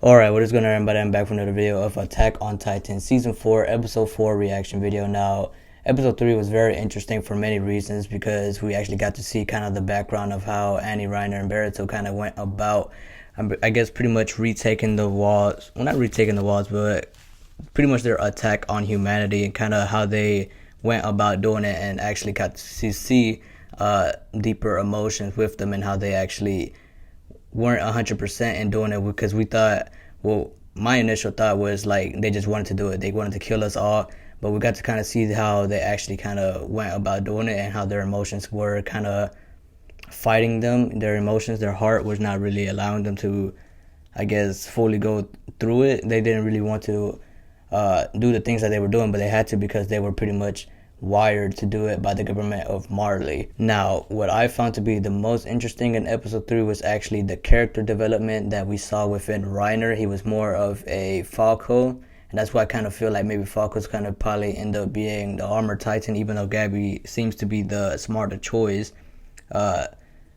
Alright, what is going on, everybody? I'm back for another video of Attack on Titan Season 4, Episode 4 reaction video. Now, Episode 3 was very interesting for many reasons because we actually got to see kind of the background of how Annie, Reiner, and Boruto kind of went about, I guess, pretty much retaking the walls. Well, not retaking the walls, but pretty much their attack on humanity and kind of how they went about doing it, and actually got to see deeper emotions with them and how they actually weren't 100% in doing it, because we thought, well, my initial thought was like they just wanted to do it. They wanted to kill us all, but we got to kind of see how they actually kind of went about doing it and how their emotions were kind of fighting them. Their emotions, their heart was not really allowing them to, I guess, fully go through it. They didn't really want to do the things that they were doing, but they had to because they were pretty much wired to do it by the government of Marley. Now, what I found to be the most interesting in episode 3 was actually the character development that we saw within Reiner. He was more of a Falco, and that's why I kind of feel like maybe Falco's kind of probably end up being the armored titan, even though Gabi seems to be the smarter choice.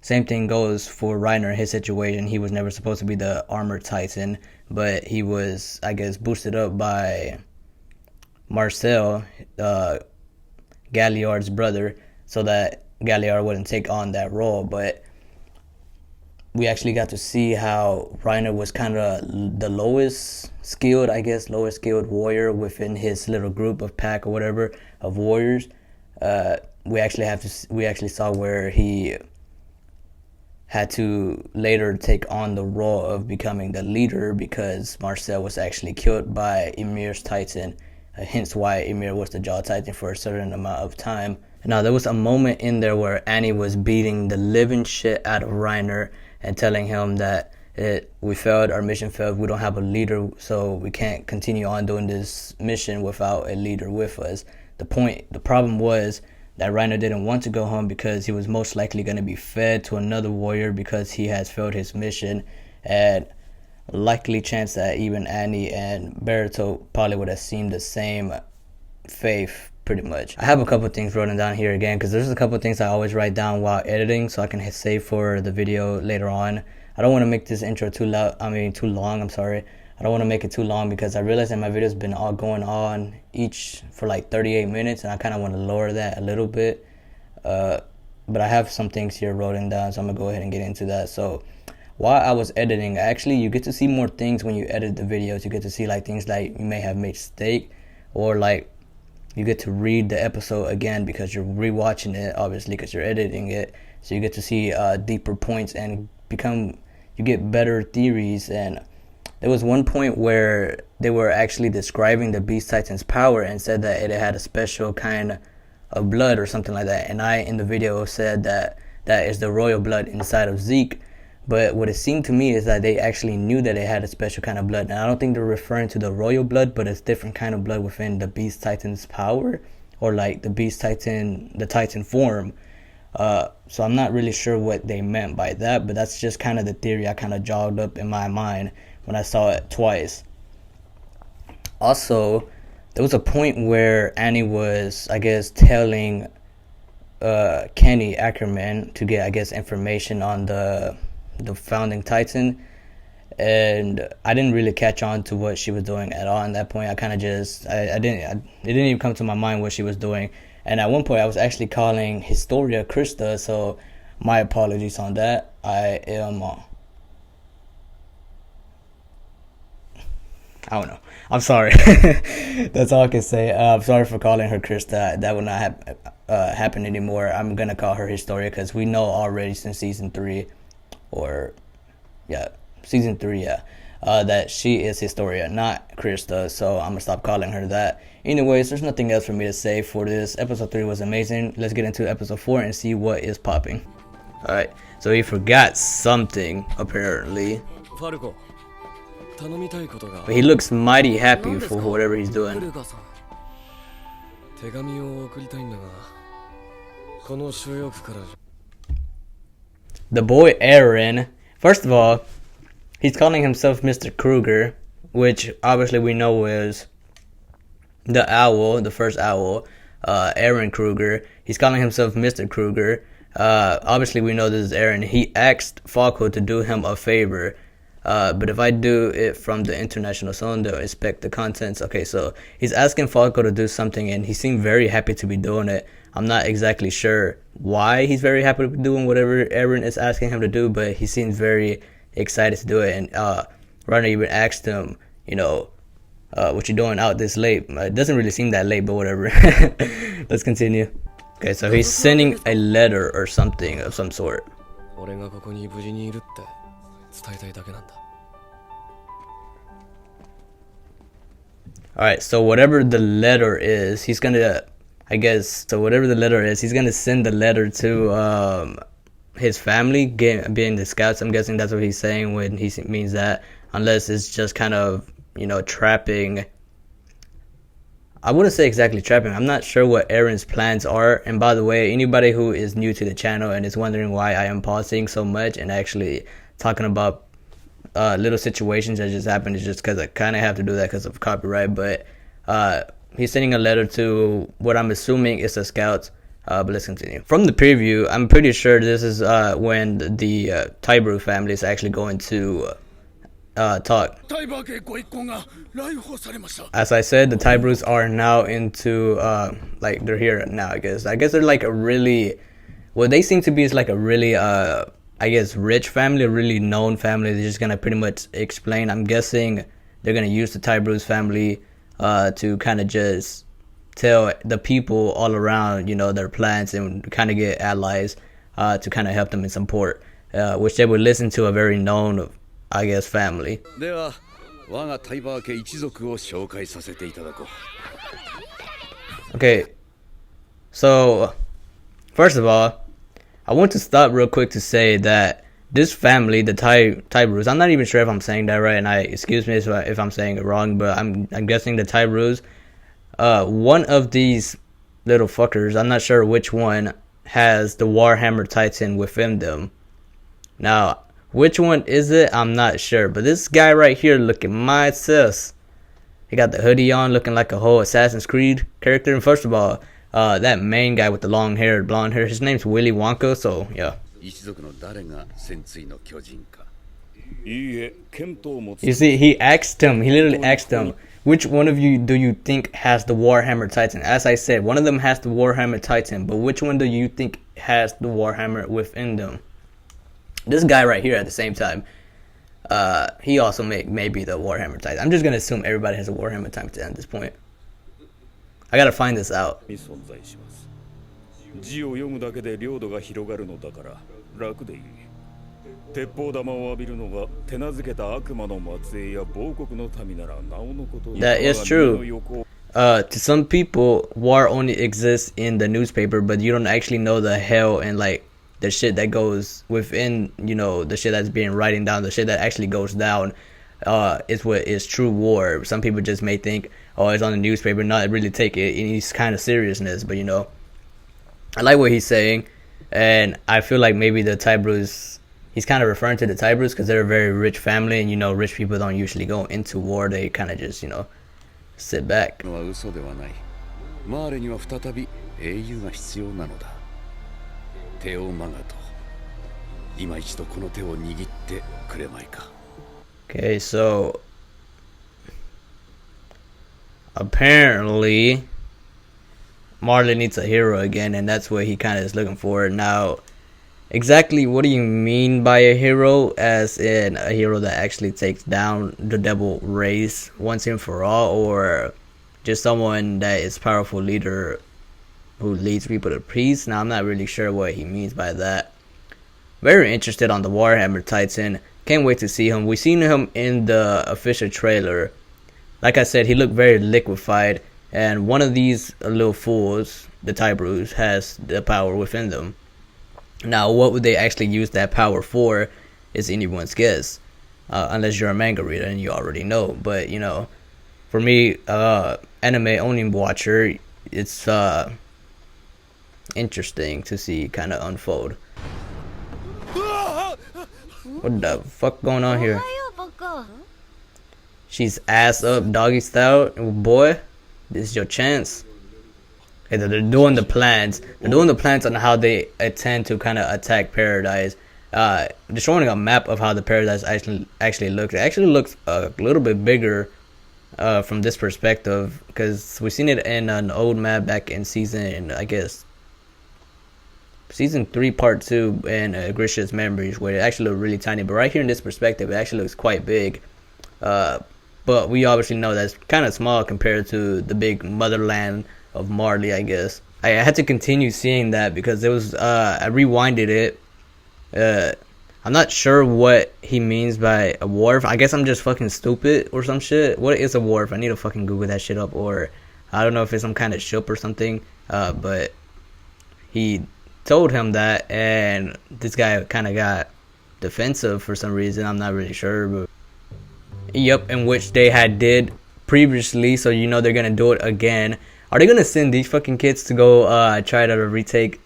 Same thing goes for Reiner in his situation. He was never supposed to be the armored titan, but he was, I guess, boosted up by Marcel, Galliard's brother, so that Galliard wouldn't take on that role. But we actually got to see how Reiner was kind of the lowest skilled warrior within his little group of pack or whatever of warriors. We actually saw where he had to later take on the role of becoming the leader because Marcel was actually killed by Ymir's Titan. Hence why Ymir was the Jaw Titan for a certain amount of time. Now, there was a moment in there where Annie was beating the living shit out of Reiner and telling him that we failed, our mission failed, we don't have a leader, so we can't continue on doing this mission without a leader with us. The problem was that Reiner didn't want to go home because he was most likely going to be fed to another warrior because he has failed his mission, and likely chance that even Annie and Boruto probably would have seen the same faith, pretty much. I have a couple things written down here again because there's a couple things I always write down while editing so I can save for the video later on. I don't want to make this intro too long. I'm sorry. I don't want to make it too long because I realize that my video's been all going on each for like 38 minutes, and I kind of want to lower that a little bit. But I have some things here written down, so I'm gonna go ahead and get into that. So while I was editing, actually, you get to see more things when you edit the videos. You get to see like things like you may have made mistake, or like you get to read the episode again because you're rewatching it, obviously, because you're editing it. So you get to see deeper points and you get better theories. And there was one point where they were actually describing the Beast Titan's power and said that it had a special kind of blood or something like that. And I, in the video, said that that is the royal blood inside of Zeke. But what it seemed to me is that they actually knew that it had a special kind of blood. And I don't think they're referring to the royal blood, but it's different kind of blood within the Beast Titan's power, or like the Beast Titan, the Titan form. So I'm not really sure what they meant by that, but that's just kind of the theory I kind of jogged up in my mind when I saw it twice. Also, there was a point where Annie was, I guess, telling Kenny Ackerman to get, I guess, information on the founding Titan, and I didn't really catch on to what she was doing at all. At that point, I kind of just it didn't even come to my mind what she was doing. And at one point, I was actually calling Historia Krista, so my apologies on that. I am I don't know. I'm sorry. That's all I can say. I'm sorry for calling her Krista. That will not happen anymore. I'm gonna call her Historia because we know already since season 3. Season 3, that she is Historia, not Krista, so I'm gonna stop calling her that. Anyways, there's nothing else for me to say for this. Episode 3 was amazing. Let's get into episode 4 and see what is popping. Alright, so he forgot something, apparently. But he looks mighty happy for whatever he's doing. The boy Eren, first of all, he's calling himself Mr. Kruger, which obviously we know is the owl, the first owl, Eren Kruger. He's calling himself Mr. Kruger. Obviously we know this is Eren. He asked Falco to do him a favor. But if I do it from the international zone, they'll inspect the contents. Okay, so he's asking Falco to do something, and he seemed very happy to be doing it. I'm not exactly sure why he's very happy to be doing whatever Eren is asking him to do, but he seems very excited to do it. And Reiner even asked him, what you doing out this late? It doesn't really seem that late, but whatever. Let's continue. Okay, so he's sending a letter or something of some sort. Alright, so whatever the letter is, he's gonna, whatever the letter is, he's gonna send the letter to his family, being the scouts. I'm guessing that's what he's saying when he means that, unless it's just kind of, trapping. I wouldn't say exactly trapping. I'm not sure what Eren's plans are. And by the way, anybody who is new to the channel and is wondering why I am pausing so much and actually talking about little situations that just happened, is just because I kind of have to do that because of copyright. But he's sending a letter to what I'm assuming is the scouts. But let's continue. From the preview, I'm pretty sure this is when the Tybrew family is actually going to talk. As I said, the Tybrews are now into they're here now. I guess they're like a really, what they seem to be is like a really rich family, a really known family. They're just gonna pretty much explain. I'm guessing they're gonna use the Tybrews family to kind of just tell the people all around, their plans, and kind of get allies to kind of help them in support, which they would listen to a very known, family. Okay, so first of all, I want to stop real quick to say that this family, the Tybrews, I'm not even sure if I'm saying that right, and excuse me if I'm saying it wrong, but I'm guessing the Tybrews, one of these little fuckers, I'm not sure which one, has the Warhammer Titan within them. Now, which one is it? I'm not sure. But this guy right here looking my sis. He got the hoodie on, looking like a whole Assassin's Creed character. And first of all, that main guy with the long hair, blonde hair, his name's Willy Wonka, so yeah. You see, he literally asked him, which one of you do you think has the Warhammer Titan? As I said, one of them has the Warhammer Titan, but which one do you think has the Warhammer within them? This guy right here at the same time, he also may be the Warhammer Titan. I'm just going to assume everybody has a Warhammer Titan at this point. I got to find this out. That is true. To some people, war only exists in the newspaper, but you don't actually know the hell and the shit that goes within, the shit that's being writing down, the shit that actually goes down, is what is true war. Some people just may think, oh, it's on the newspaper, not really take it in any kind of seriousness. But I like what he's saying, and I feel like maybe the Tybrews, he's kind of referring to the Tybrews because they're a very rich family, and rich people don't usually go into war. They kind of just sit back. Okay, so apparently Marley needs a hero again, and that's what he kind of is looking for. Now, exactly what do you mean by a hero? As in a hero that actually takes down the devil race once and for all, or just someone that is a powerful leader who leads people to peace? Now, I'm not really sure what he means by that. Very interested on the Warhammer Titan. Can't wait to see him. We've seen him in the official trailer. Like I said, he looked very liquefied, and one of these little fools, the Tybrews, has the power within them. Now, what would they actually use that power for is anyone's guess, unless you're a manga reader and you already know. But for me, anime only watcher, it's interesting to see kind of unfold. What the fuck going on here? She's ass up, doggy style. Boy, this is your chance. Okay, they're doing the plans. They're doing the plans on how they intend to kind of attack Paradise. showing a map of how the paradise actually looks. It actually looks a little bit bigger from this perspective, because we've seen it in an old map back in season, I guess, season 3 part 2 in Grisha's Memories, where it actually looked really tiny. But right here in this perspective, it actually looks quite big. But we obviously know that's kind of small compared to the big motherland of Marley, I guess. I had to continue seeing that because it was I rewinded it. I'm not sure what he means by a wharf. I guess I'm just fucking stupid or some shit. What is a wharf? I need to fucking Google that shit up, or I don't know if it's some kind of ship or something. But he told him that, and this guy kind of got defensive for some reason. I'm not really sure, but yep, in which they had did previously, so you know they're gonna do it again. Are they gonna send these fucking kids to go try to retake,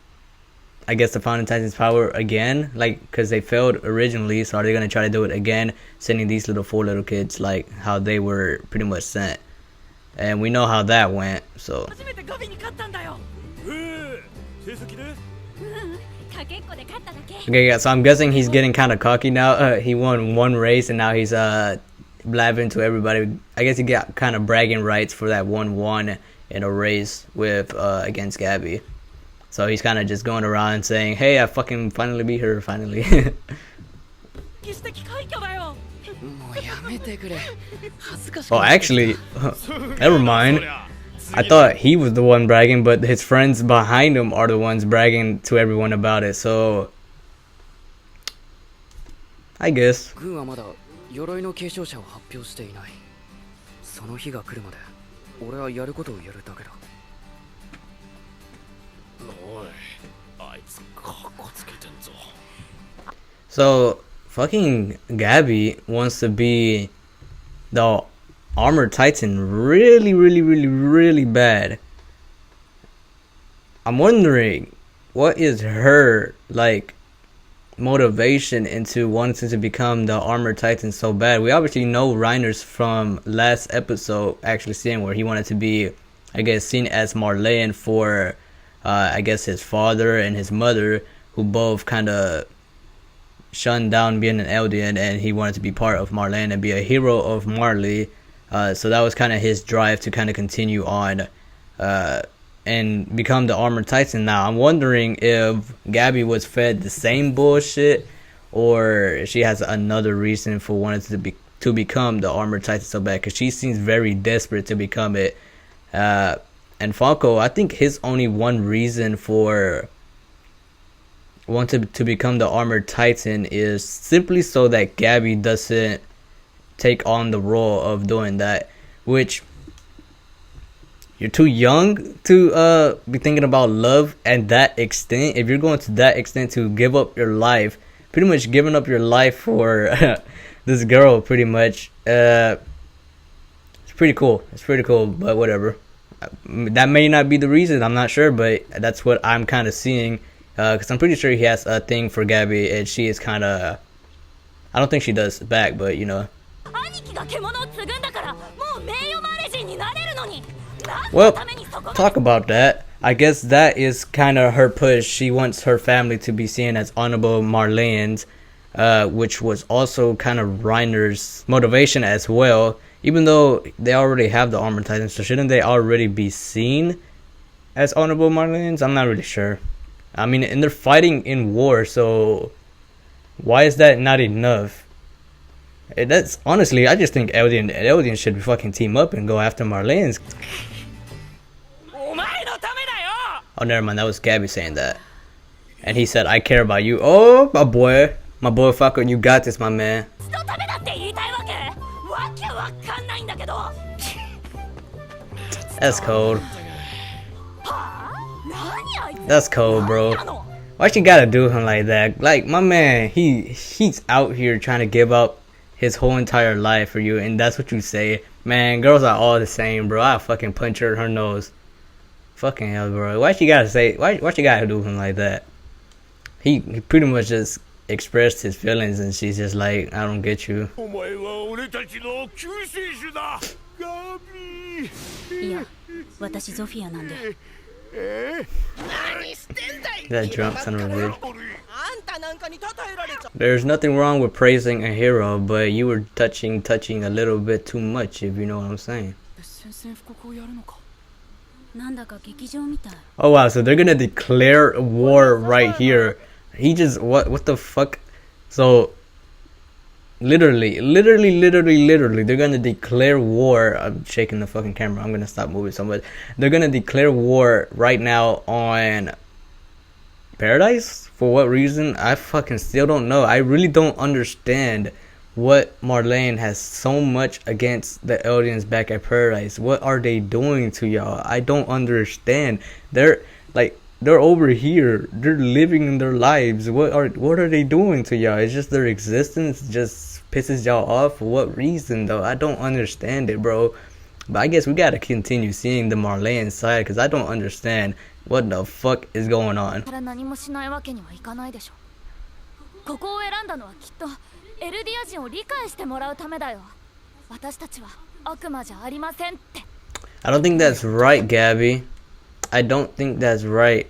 I guess, the Founding Titan's power again? Like, because they failed originally, so are they gonna try to do it again, sending these four little kids like how they were pretty much sent? And we know how that went, so. Okay, yeah, so I'm guessing he's getting kind of cocky now. He won one race and now he's blabbing to everybody. I guess he got kind of bragging rights for that 1-1 in a race with against Gabby. So he's kind of just going around saying, "Hey, I fucking finally beat her, finally." Oh, actually, never mind. I thought he was the one bragging, but his friends behind him are the ones bragging to everyone about it. So I guess. So fucking Gabby wants to be the Armored Titan really bad. I'm wondering what is her like motivation into wanting to become the Armored Titan so bad. We obviously know Reiner's from last episode actually seeing where he wanted to be, I guess, seen as Marleyan for I guess his father and his mother, who both kind of shunned down being an Eldian, and he wanted to be part of Marleyan and be a hero of Marley. So that was kind of his drive to kind of continue on and become the Armored Titan. Now, I'm wondering if Gabby was fed the same bullshit, or she has another reason for wanting to become the Armored Titan so bad, because she seems very desperate to become it. And Falco, I think his only one reason for wanting to become the Armored Titan is simply so that Gabby doesn't take on the role of doing that, which you're too young to be thinking about love at that extent. If you're going to that extent to give up your life, pretty much giving up your life for this girl, pretty much, it's pretty cool. It's pretty cool, but whatever. That may not be the reason, I'm not sure, but that's what I'm kind of seeing, because I'm pretty sure he has a thing for Gabby, and she is kind of, I don't think she does back, but you know. Well, talk about that. I guess that is kind of her push. She wants her family to be seen as honorable Marleyans, which was also kind of Reiner's motivation as well. Even though they already have the Armored Titans, so shouldn't they already be seen as honorable Marleyans? I'm not really sure. I mean, and they're fighting in war, so why is that not enough? That's honestly, I just think Eldian should fucking team up and go after Marleyans. Oh, never mind. That was Gabby saying that, and he said, "I care about you." Oh, my boy, Falco, you got this, my man. That's cold. That's cold, bro. Why you gotta do him like that? Like, my man, he's out here trying to give up his whole entire life for you, and that's what you say? Man, girls are all the same, bro. I'll fucking punch her in her nose. Fucking hell, bro. Why you gotta do him like that? He pretty much just expressed his feelings, and she's just like, I don't get you. That drunk son of a bitch. There's nothing wrong with praising a hero, but you were touching a little bit too much, if you know what I'm saying. Oh wow, so they're gonna declare war right here. He just what the fuck? So literally, they're gonna declare war. I'm shaking the fucking camera. I'm gonna stop moving so much. They're gonna declare war right now on Paradise? For what reason? I fucking still don't know. I really don't understand what Marlene has so much against the aliens back at Paradise. What are they doing to y'all? I don't understand. They're over here. They're living their lives. What are they doing to y'all? It's just their existence just pisses y'all off. For what reason though? I don't understand it, bro. But I guess we gotta continue seeing the Marlene side because I don't understand what the fuck is going on. I don't think that's right, Gabby. I don't think that's right.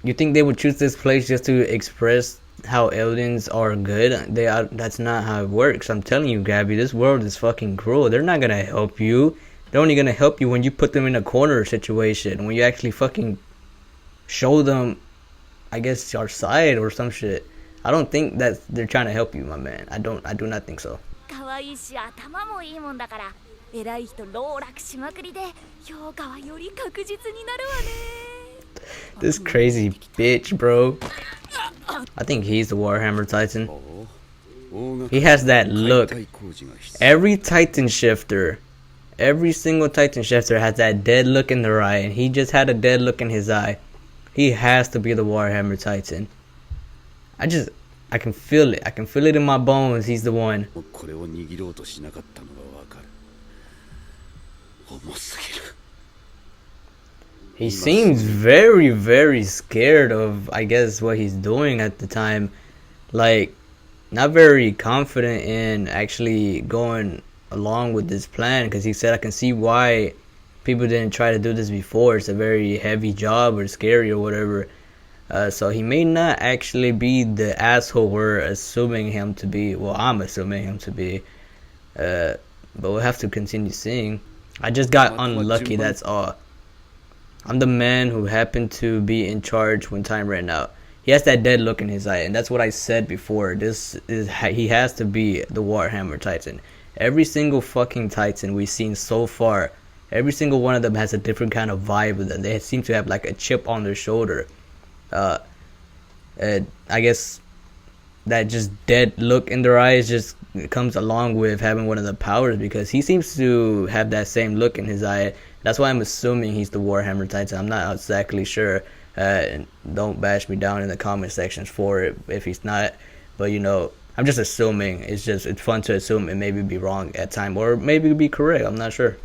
You think they would choose this place just to express how aliens are good? That's not how it works. I'm telling you, Gabby, this world is fucking cruel. They're not gonna help you. They're only gonna help you when you put them in a corner situation. When you actually fucking show them, I guess, your side or some shit. I don't think that they're trying to help you, my man. I do not think so. This crazy bitch, bro. I think he's the Warhammer Titan. He has that look. Every Titan shifter, every single Titan shifter has that dead look in their eye, and he just had a dead look in his eye. He has to be the Warhammer Titan. I can feel it. I can feel it in my bones. He's the one. He seems very, very scared of, I guess, what he's doing at the time. Like, not very confident in actually going along with this plan. Because he said, I can see why people didn't try to do this before. It's a very heavy job or scary or whatever. So he may not actually be the asshole we're assuming him to be. Well, I'm assuming him to be. But we'll have to continue seeing. I just got unlucky, that's all. I'm the man who happened to be in charge when time ran out. He has that dead look in his eye, and that's what I said before. He has to be the Warhammer Titan. Every single fucking Titan we've seen so far, every single one of them has a different kind of vibe with them. They seem to have like a chip on their shoulder. I guess that just dead look in their eyes just comes along with having one of the powers, because he seems to have that same look in his eye. That's why I'm assuming he's the Warhammer Titan. I'm not exactly sure. Don't bash me down in the comment sections for it if he's not. But you know, I'm just assuming. It's fun to assume and maybe be wrong at time, or maybe be correct. I'm not sure.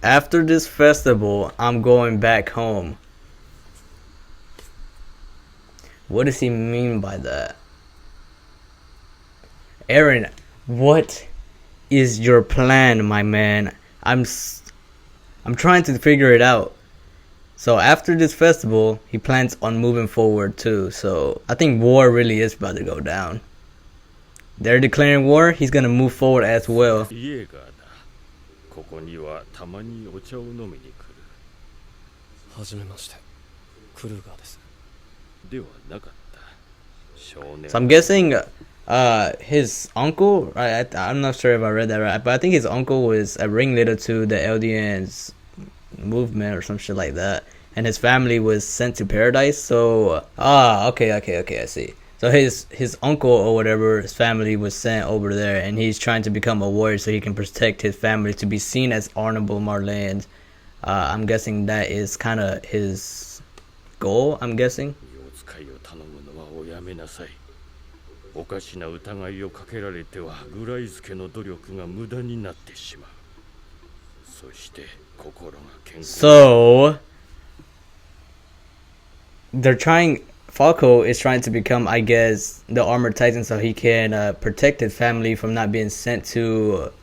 After this festival, I'm going back home. What does he mean by that? Eren, what is your plan, my man? I'm trying to figure it out. So after this festival, he plans on moving forward too. So I think war really is about to go down. They're declaring war. He's gonna move forward as well. So I'm guessing his uncle, I'm not sure if I read that right, but I think his uncle was a ringleader to the Eldians movement or some shit like that, and his family was sent to Paradise. So okay, I see. So his uncle or whatever, his family was sent over there, and he's trying to become a warrior so he can protect his family to be seen as honorable Marlens. I'm guessing that is kind of his goal, I'm guessing. So they're trying Falco is trying to become, I guess, the armored titan so he can protect his family from not being sent to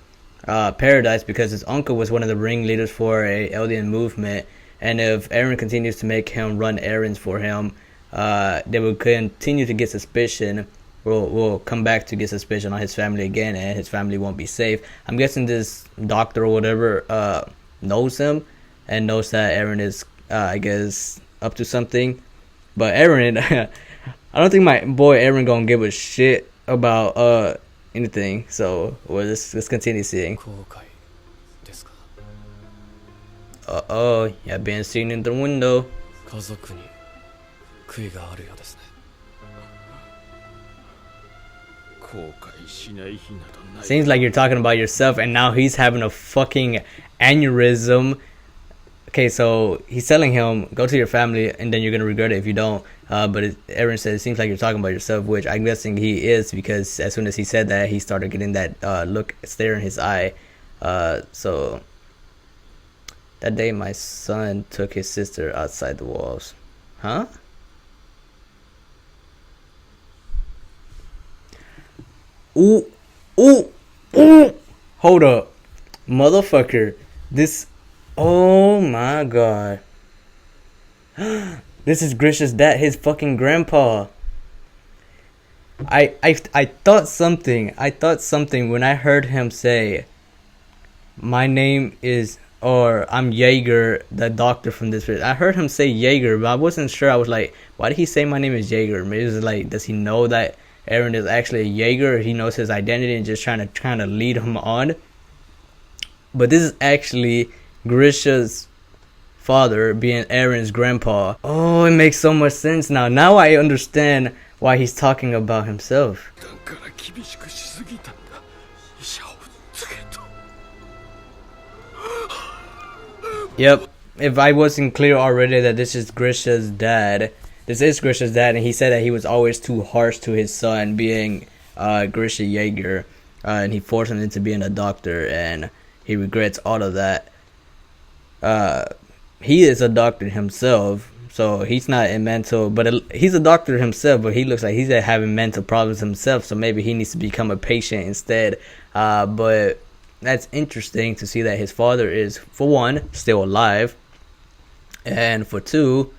paradise, because his uncle was one of the ringleaders for a Eldian movement, and if Eren continues to make him run errands for him, they will continue to get suspicion. Will come back to get suspicion on his family again, and his family won't be safe. I'm guessing this doctor or whatever knows him and knows that Eren is, I guess, up to something. But Eren, I don't think my boy Eren gonna give a shit about anything. So let's continue seeing. Yeah, being seen in the window. Seems like you're talking about yourself, and now he's having a fucking aneurysm. Okay, so he's telling him, go to your family, and then you're gonna regret it if you don't. But Eren said, it seems like you're talking about yourself, which I'm guessing he is, because as soon as he said that, he started getting that look, stare in his eye. So that day, my son took his sister outside the walls. Huh? Ooh, ooh, ooh. Hold up. Motherfucker. This. Oh my god. This is Grisha's dad, his fucking grandpa. I thought something. I thought something when I heard him say, my name is, or I'm Jaeger, the doctor from this place. I heard him say Jaeger, but I wasn't sure. I was like, why did he say my name is Jaeger? Maybe it's like, does he know that Eren is actually a Jaeger? He knows his identity and just trying to lead him on. But this is actually Grisha's father being Eren's grandpa. Oh, it makes so much sense now. Now I understand why he's talking about himself. Yep. If I wasn't clear already that this is Grisha's dad, this is Grisha's dad, and he said that he was always too harsh to his son, being Grisha Jaeger, and he forced him into being a doctor, and he regrets all of that. He is a doctor himself, so he's not in mental, but he's a doctor himself, but he looks like he's having mental problems himself, so maybe he needs to become a patient instead. But that's interesting to see that his father is, for one, still alive, and for two,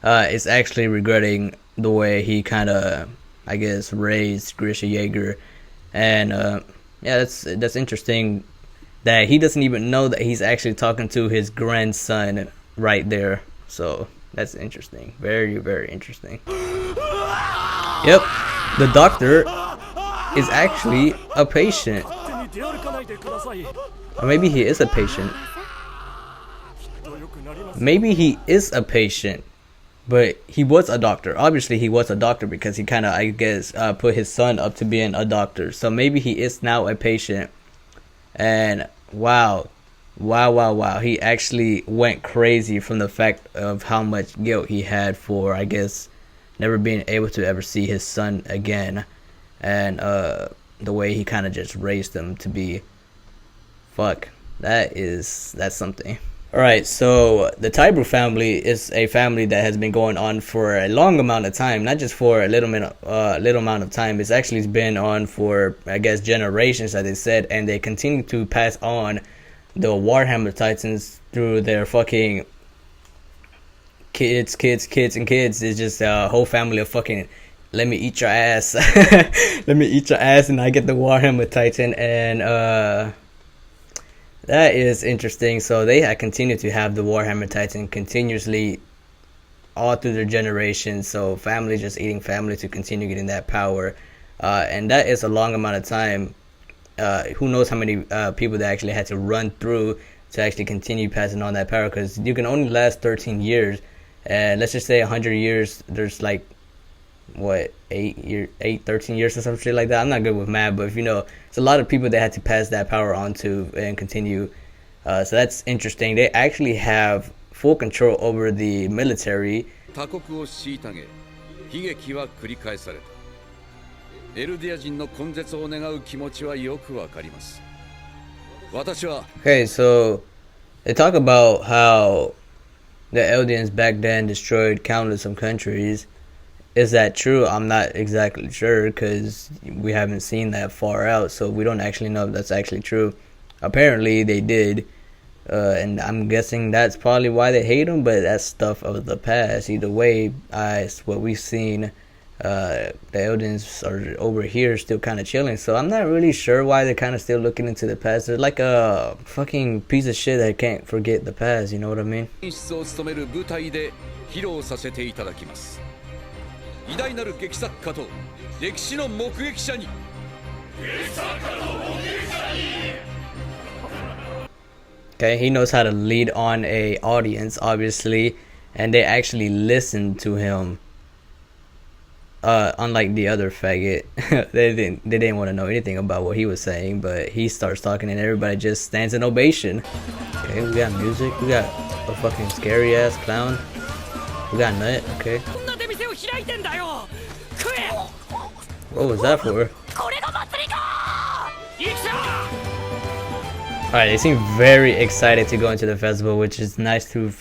is actually regretting the way he kind of, I guess, raised Grisha Jaeger. And yeah, that's interesting that he doesn't even know that he's actually talking to his grandson right there. So that's interesting. Very, very interesting. Yep, the doctor is actually a patient. Or maybe he is a patient. Maybe he is a patient, but he was a doctor. Obviously, he was a doctor because he kind of, I guess, put his son up to being a doctor. So maybe he is now a patient. And wow. He actually went crazy from the fact of how much guilt he had for, I guess, never being able to ever see his son again. And the way he kind of just raised him to be. Fuck. That's something. Alright, so the Tybur family is a family that has been going on for a long amount of time, not just for a little amount of time. It's actually been on for, I guess, generations, as they said, and they continue to pass on the Warhammer Titans through their fucking kids. It's just a whole family of fucking, let me eat your ass. Let me eat your ass, and I get the Warhammer Titan, and that is interesting. So they continue to have the Warhammer Titan continuously all through their generations. So family just eating family to continue getting that power. And that is a long amount of time. Who knows how many people they actually had to run through to actually continue passing on that power. Because you can only last 13 years. And let's just say 100 years, there's like, what, 13 years or some shit like that. I'm not good with math, but if you know, it's a lot of people that had to pass that power on to and continue. So that's interesting. They actually have full control over the military. Okay, so they talk about how the Eldians back then destroyed countless of countries. is that true? I'm not exactly sure because we haven't seen that far out, so we don't actually know if that's actually true. Apparently, they did, and I'm guessing that's probably why they hate him. But that's stuff of the past. Either way, what we've seen, the Eldians are over here still kind of chilling. So I'm not really sure why they're kind of still looking into the past. They're like a fucking piece of shit that can't forget the past. You know what I mean? 偉大なる劇作家と歴史の目撃者に Okay, he knows how to lead on a audience, obviously, and they actually listen to him. Unlike the other faggot, they didn't want to know anything about what he was saying, but he starts talking and everybody just stands in ovation. Okay, we got music, we got a fucking scary ass clown, we got Nut. Okay. What was that for? Alright, they seem very excited to go into the festival, which is nice to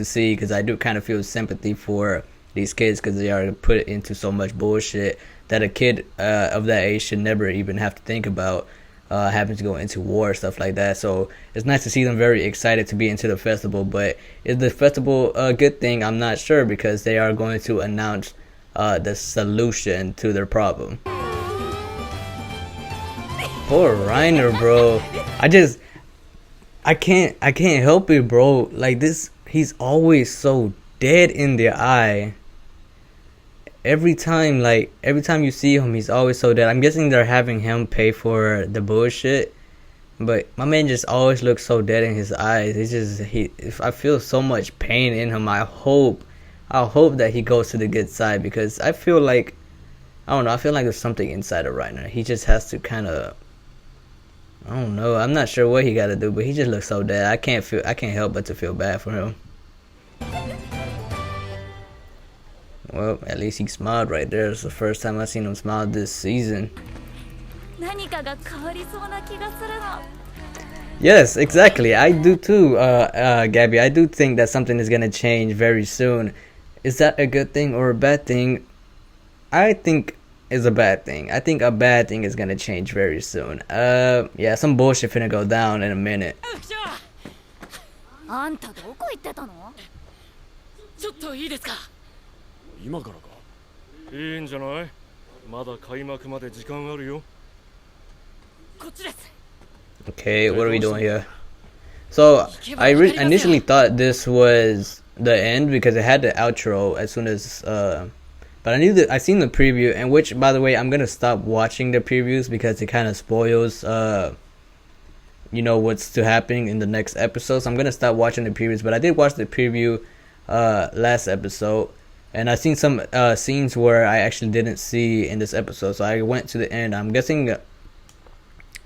see, because I do kind of feel sympathy for these kids because they are put into so much bullshit that a kid of that age should never even have to think about, having to go into war, stuff like that. So it's nice to see them very excited to be into the festival. But is the festival a good thing? I'm not sure, because they are going to announce the solution to their problem. Poor Reiner, bro. I can't help it, bro. Like this, he's always so dead in the eye. Every time you see him, he's always so dead. I'm guessing they're having him pay for the bullshit, but my man just always looks so dead in his eyes. I feel so much pain in him. I hope that he goes to the good side, because I feel like, I don't know, I feel like there's something inside of Reiner. He just has to kind of, I don't know, I'm not sure what he got to do, but he just looks so dead. I can't help but to feel bad for him. Well, at least he smiled right there. It's the first time I've seen him smile this season. Yes, exactly. I do too, Gabby. I do think that something is gonna change very soon. Is that a good thing or a bad thing? I think it's a bad thing. I think a bad thing is gonna change very soon. Yeah, some bullshit finna go down in a minute. あんたどこ行ってたの？ちょっといいですか？今からか。いいんじゃない？まだ開幕まで時間あるよ。こっちです。 Okay, what are we doing here? So I initially thought this was the end because it had the outro as soon as but I knew that I seen the preview, and which, by the way, I'm gonna stop watching the previews because it kind of spoils you know what's to happen in the next episode. So I'm gonna stop watching the previews, but I did watch the preview last episode, and I seen some scenes where I actually didn't see in this episode, so I went to the end. I'm guessing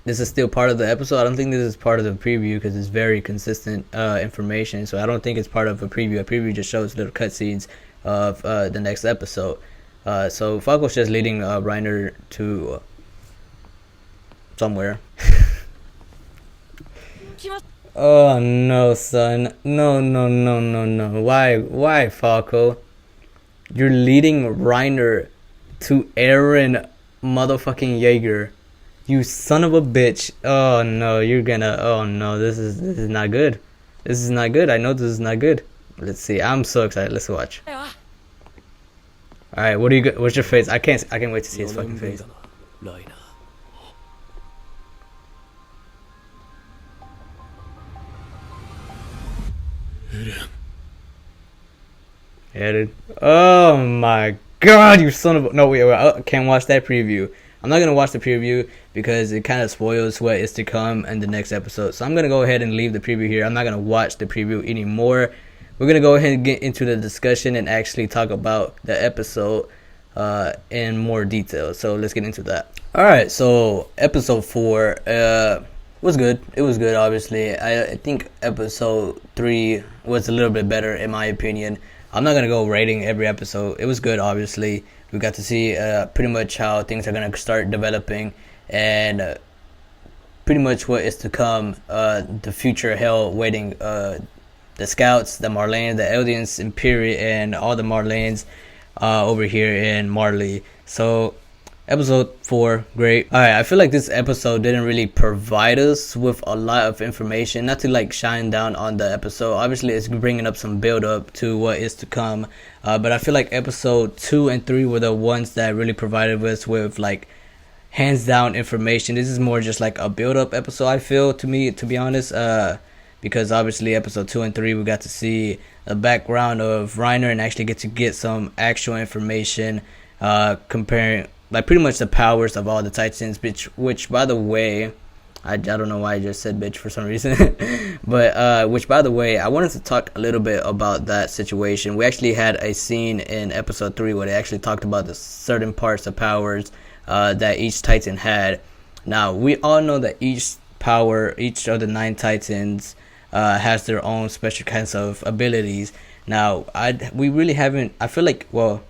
this is still part of the episode. I don't think this is part of the preview because it's very consistent information, so I don't think it's part of a preview. A preview just shows little cutscenes of the next episode. So Falco's just leading Reiner to somewhere. Oh no, son. No. Why, Falco? You're leading Reiner to Eren motherfucking Jaeger. You son of a bitch. Oh no, oh no, this is not good. This is not good. I know this is not good. Let's see. I'm so excited. Let's watch. Alright, what's your face? I can't wait to see his fucking face. Yeah, dude. Oh my god, you son of a... No, wait, I can't watch that preview. I'm not going to watch the preview because it kind of spoils what is to come in the next episode. So I'm going to go ahead and leave the preview here. I'm not going to watch the preview anymore. We're going to go ahead and get into the discussion and actually talk about the episode in more detail. So let's get into that. Alright, so episode 4 was good. It was good, obviously. I think episode 3 was a little bit better, in my opinion. I'm not going to go rating every episode. It was good, obviously. We got to see pretty much how things are going to start developing and pretty much what is to come, the future hell waiting, the scouts, the Marleyans, the Eldians, Imperial, and all the Marleyans over here in Marley. So episode 4, great. Alright, I feel like this episode didn't really provide us with a lot of information. Not to like shine down on the episode. Obviously, it's bringing up some build up to what is to come. But I feel like episode 2 and 3 were the ones that really provided us with like hands down information. This is more just like a build up episode, I feel, to me, to be honest. Because obviously episode 2 and 3 we got to see the background of Reiner and actually get some actual information, comparing like pretty much the powers of all the Titans, which by the way, I don't know why I just said bitch for some reason. But which by the way, I wanted to talk a little bit about that situation. We actually had a scene in episode 3 where they actually talked about the certain parts of powers that each Titan had. Now we all know that each of the 9 Titans has their own special kinds of abilities. Now we really haven't, I feel like, well,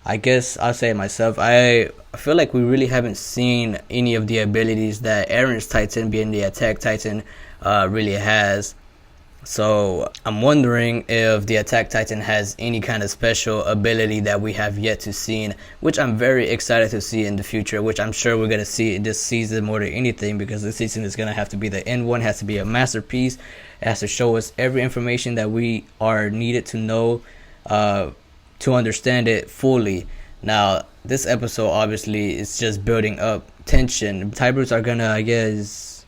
I guess I'll say it myself, I feel like we really haven't seen any of the abilities that Eren's Titan, being the Attack Titan, really has. So I'm wondering if the Attack Titan has any kind of special ability that we have yet to see, which I'm very excited to see in the future, which I'm sure we're going to see in this season more than anything, because this season is going to have to be the end one, has to be a masterpiece. It has to show us every information that we are needed to know to understand it fully. Now, this episode obviously is just building up tension. Tybrutes are gonna, I guess,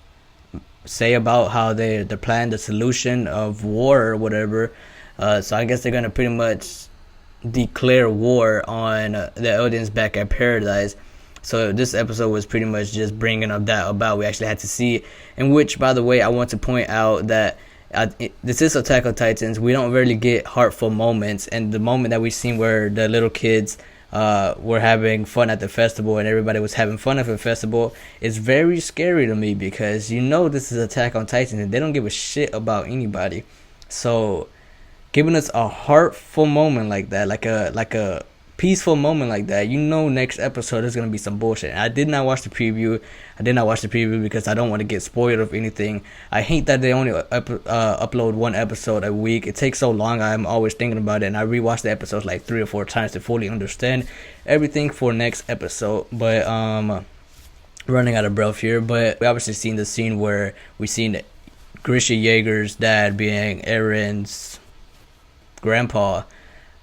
say about how they're planning the solution of war or whatever. So I guess they're gonna pretty much declare war on the Eldians back at Paradise. So this episode was pretty much just bringing up that about we actually had to see. In which, by the way, I want to point out that this is Attack on Titans. We don't really get heartful moments, and the moment that we've seen where the little kids were having fun at the festival and everybody was having fun at the festival is very scary to me, because you know this is Attack on Titans and they don't give a shit about anybody. So giving us a heartful moment like that, like a peaceful moment like that, you know next episode there's gonna be some bullshit. I did not watch the preview. Because I don't want to get spoiled of anything. I hate that they only upload one episode a week. It takes so long. I'm always thinking about it, and I rewatch the episodes like 3 or 4 times to fully understand everything for next episode. But running out of breath here. But we obviously seen the scene where we seen Grisha Yeager's dad being Eren's grandpa.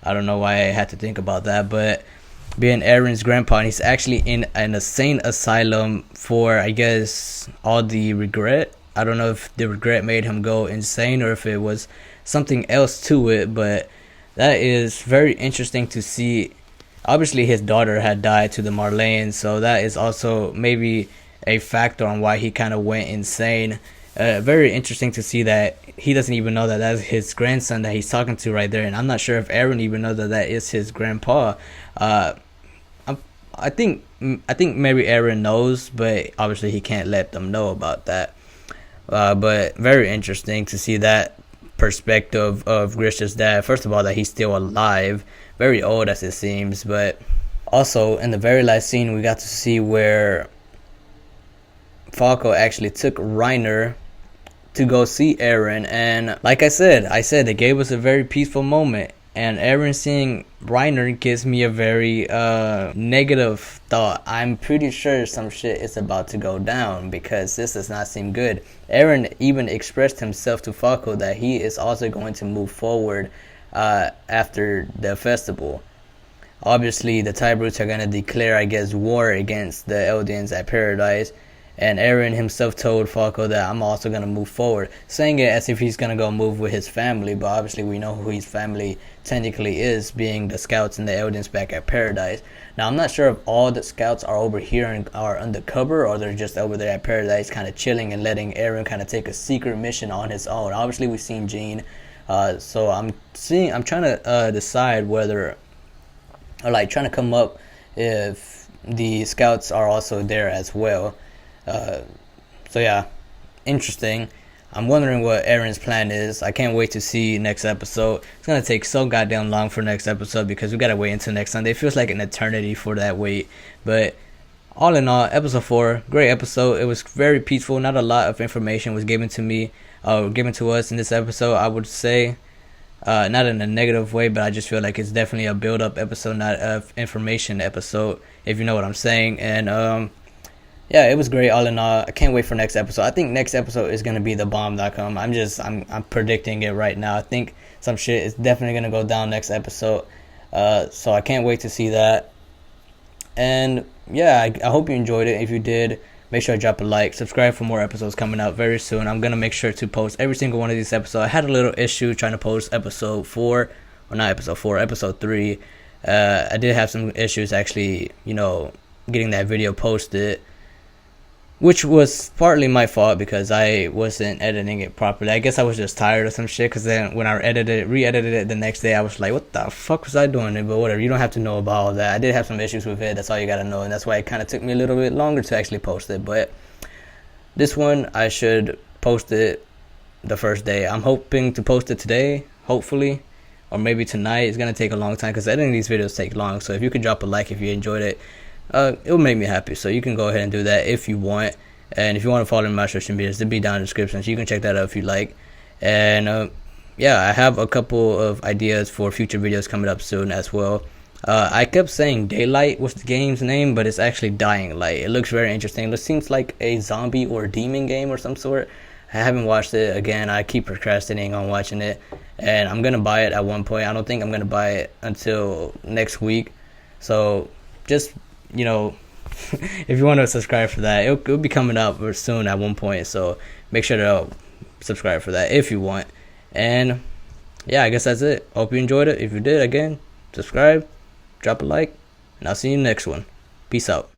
I don't know why I had to think about that, but being Eren's grandpa, and he's actually in an insane asylum for, I guess, all the regret. I don't know if the regret made him go insane or if it was something else to it, but that is very interesting to see. Obviously, his daughter had died to the Marleyans, so that is also maybe a factor on why he kind of went insane. Very interesting to see that he doesn't even know that that's his grandson that he's talking to right there, and I'm not sure if Eren even knows that that is his grandpa. I think maybe Eren knows, but obviously he can't let them know about that. But very interesting to see that perspective of Grisha's dad. First of all, that he's still alive, very old as it seems, but also in the very last scene we got to see where Falco actually took Reiner to go see Eren, and like I said they gave us a very peaceful moment, and Eren seeing Reiner gives me a very negative thought. I'm pretty sure some shit is about to go down, because this does not seem good. Eren even expressed himself to Falco that he is also going to move forward after the festival. Obviously the Tybrutes are going to declare, I guess, war against the Eldians at Paradise. And Eren himself told Falco that I'm also going to move forward, saying it as if he's going to go move with his family, but obviously we know who his family technically is, being the scouts and the Eldians back at Paradise. Now, I'm not sure if all the scouts are over here and are undercover, or they're just over there at Paradise kind of chilling and letting Eren kind of take a secret mission on his own. Obviously, we've seen Jean, so I'm trying to decide whether, or like trying to come up if the scouts are also there as well. So yeah, interesting. I'm wondering what Eren's plan is. I can't wait to see next episode. It's gonna take so goddamn long for next episode, because we gotta wait until next Sunday. It feels like an eternity for that wait. But all in all, episode 4, great episode. It was very peaceful. Not a lot of information was given to me, given to us in this episode, I would say. Not in a negative way, but I just feel like it's definitely a build-up episode, not a information episode, if you know what I'm saying. And yeah, it was great all in all. I can't wait for next episode. I think next episode is gonna be the bomb.com. I'm predicting it right now. I think some shit is definitely gonna go down next episode. So I can't wait to see that. And yeah, I hope you enjoyed it. If you did, make sure to drop a like, subscribe for more episodes coming out very soon. I'm gonna make sure to post every single one of these episodes. I had a little issue trying to post episode 4, or not episode 4, episode 3. I did have some issues actually, getting that video posted, which was partly my fault because I wasn't editing it properly. I guess I was just tired of some shit, because then when I re-edited it the next day, I was like, what the fuck was I doing? But whatever, you don't have to know about all that. I did have some issues with it, that's all you gotta know, and that's why it kind of took me a little bit longer to actually post it. But this one, I should post it the first day. I'm hoping to post it today, hopefully, or maybe tonight. It's gonna take a long time because editing these videos take long, so if you could drop a like if you enjoyed it, it will make me happy. So you can go ahead and do that if you want. And if you want to follow me on my social medias, they'll be down in the description, so you can check that out if you like. And yeah, I have a couple of ideas for future videos coming up soon as well. I kept saying Daylight was the game's name, but it's actually Dying Light. It looks very interesting. It seems like a zombie or demon game or some sort. I haven't watched it. Again, I keep procrastinating on watching it, and I'm gonna buy it at one point. I don't think I'm gonna buy it until next week. So just if you want to subscribe for that, it'll be coming up soon at one point, so make sure to subscribe for that if you want. And yeah, I guess that's it. Hope you enjoyed it. If you did, again, subscribe, drop a like, and I'll see you in the next one. Peace out.